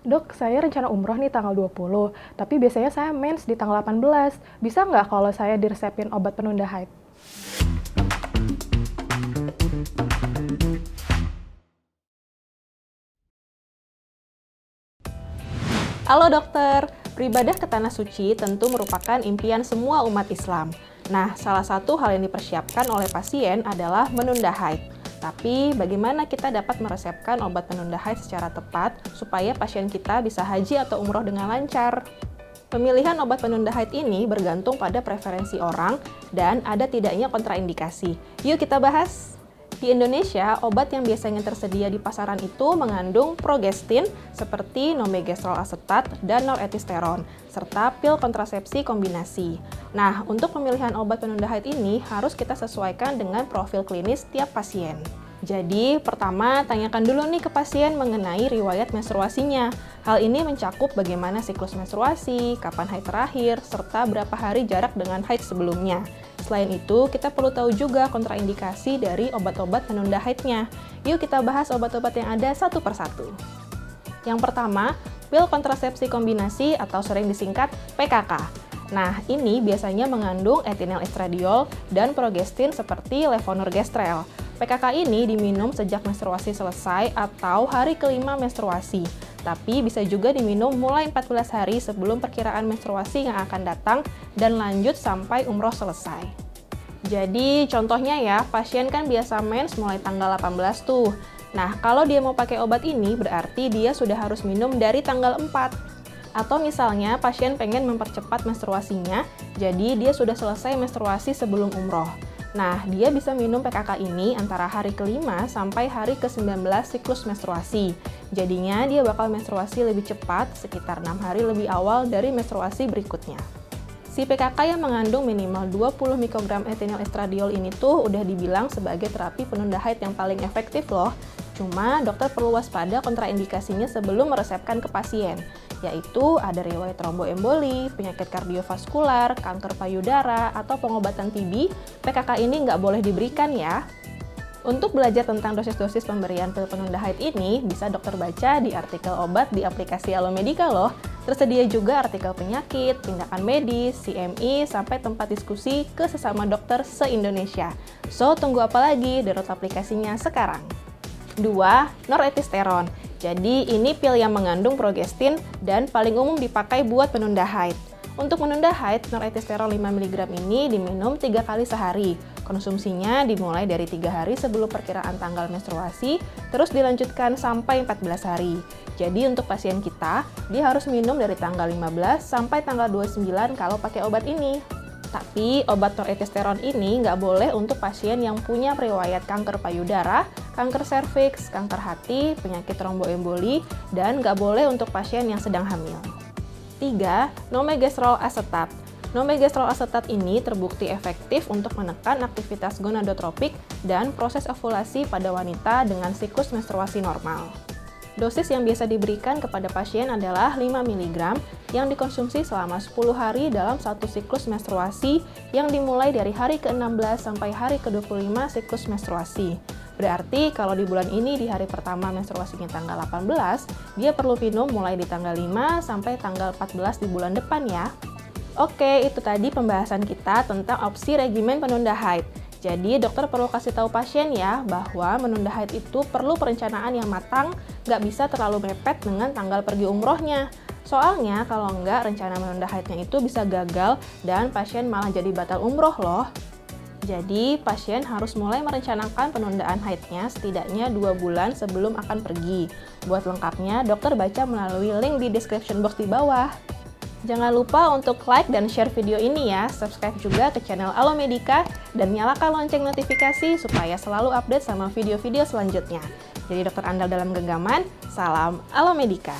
Dok, saya rencana umroh nih tanggal 20, tapi biasanya saya mens di tanggal 18. Bisa nggak kalau saya diresepin obat penunda haid? Halo dokter, beribadah ke Tanah Suci tentu merupakan impian semua umat Islam. Nah, salah satu hal yang dipersiapkan oleh pasien adalah menunda haid. Tapi, bagaimana kita dapat meresepkan obat penunda haid secara tepat supaya pasien kita bisa haji atau umroh dengan lancar? Pemilihan obat penunda haid ini bergantung pada preferensi orang dan ada tidaknya kontraindikasi. Yuk kita bahas! Di Indonesia, obat yang biasanya tersedia di pasaran itu mengandung progestin seperti normegestrol asetat dan noretisteron, serta pil kontrasepsi kombinasi. Nah, untuk pemilihan obat penunda haid ini harus kita sesuaikan dengan profil klinis tiap pasien. Jadi, pertama, tanyakan dulu nih ke pasien mengenai riwayat menstruasinya. Hal ini mencakup bagaimana siklus menstruasi, kapan haid terakhir, serta berapa hari jarak dengan haid sebelumnya. Selain itu, kita perlu tahu juga kontraindikasi dari obat-obat penunda haidnya. Yuk kita bahas obat-obat yang ada satu persatu. Yang pertama, pil kontrasepsi kombinasi atau sering disingkat PKK. Nah, ini biasanya mengandung etinyl estradiol dan progestin seperti levonorgestrel. PKK ini diminum sejak menstruasi selesai atau hari kelima menstruasi. Tapi bisa juga diminum mulai 14 hari sebelum perkiraan menstruasi yang akan datang dan lanjut sampai umroh selesai. Jadi contohnya ya, pasien kan biasa mens mulai tanggal 18 tuh. Nah, kalau dia mau pakai obat ini berarti dia sudah harus minum dari tanggal 4. Atau misalnya pasien pengen mempercepat menstruasinya, jadi dia sudah selesai menstruasi sebelum umroh. Nah, dia bisa minum PKK ini antara hari ke-5 sampai hari ke-19 siklus menstruasi. Jadinya dia bakal menstruasi lebih cepat, sekitar 6 hari lebih awal dari menstruasi berikutnya. Si PKK yang mengandung minimal 20 mikrogram etinyl estradiol ini tuh udah dibilang sebagai terapi penunda haid yang paling efektif loh. Cuma dokter perlu waspada kontraindikasinya sebelum meresepkan ke pasien, yaitu ada riwayat tromboemboli, penyakit kardiovaskular, kanker payudara, atau pengobatan TB. PKK ini nggak boleh diberikan ya. Untuk belajar tentang dosis-dosis pemberian pil penunda haid ini, bisa dokter baca di artikel obat di aplikasi Alomedica loh. Tersedia juga artikel penyakit, tindakan medis, CMI, sampai tempat diskusi ke sesama dokter se-Indonesia. So, tunggu apa lagi? Download aplikasinya sekarang. 2. Noretisteron. Jadi, ini pil yang mengandung progestin dan paling umum dipakai buat penunda haid. Untuk menunda haid, noretisteron 5 mg ini diminum 3 kali sehari. Konsumsinya dimulai dari 3 hari sebelum perkiraan tanggal menstruasi, terus dilanjutkan sampai 14 hari. Jadi untuk pasien kita, dia harus minum dari tanggal 15 sampai tanggal 29 kalau pakai obat ini. Tapi obat noretisteron ini nggak boleh untuk pasien yang punya riwayat kanker payudara, kanker serviks, kanker hati, penyakit tromboemboli, dan nggak boleh untuk pasien yang sedang hamil. 3. Normegestrol asetat. Normegestrol asetat ini terbukti efektif untuk menekan aktivitas gonadotropik dan proses ovulasi pada wanita dengan siklus menstruasi normal. Dosis yang biasa diberikan kepada pasien adalah 5 mg yang dikonsumsi selama 10 hari dalam satu siklus menstruasi yang dimulai dari hari ke-16 sampai hari ke-25 siklus menstruasi. Berarti kalau di bulan ini di hari pertama menstruasinya tanggal 18, dia perlu minum mulai di tanggal 5 sampai tanggal 14 di bulan depan ya. Oke, itu tadi pembahasan kita tentang opsi regimen penunda haid. Jadi dokter perlu kasih tahu pasien ya bahwa menunda haid itu perlu perencanaan yang matang, nggak bisa terlalu mepet dengan tanggal pergi umrohnya. Soalnya kalau nggak, rencana menunda haidnya itu bisa gagal dan pasien malah jadi batal umroh loh. Jadi, pasien harus mulai merencanakan penundaan haidnya setidaknya 2 bulan sebelum akan pergi. Buat lengkapnya, dokter baca melalui link di description box di bawah. Jangan lupa untuk like dan share video ini ya, subscribe juga ke channel Alomedica, dan nyalakan lonceng notifikasi supaya selalu update sama video-video selanjutnya. Jadi dokter andal dalam genggaman, salam Alomedica.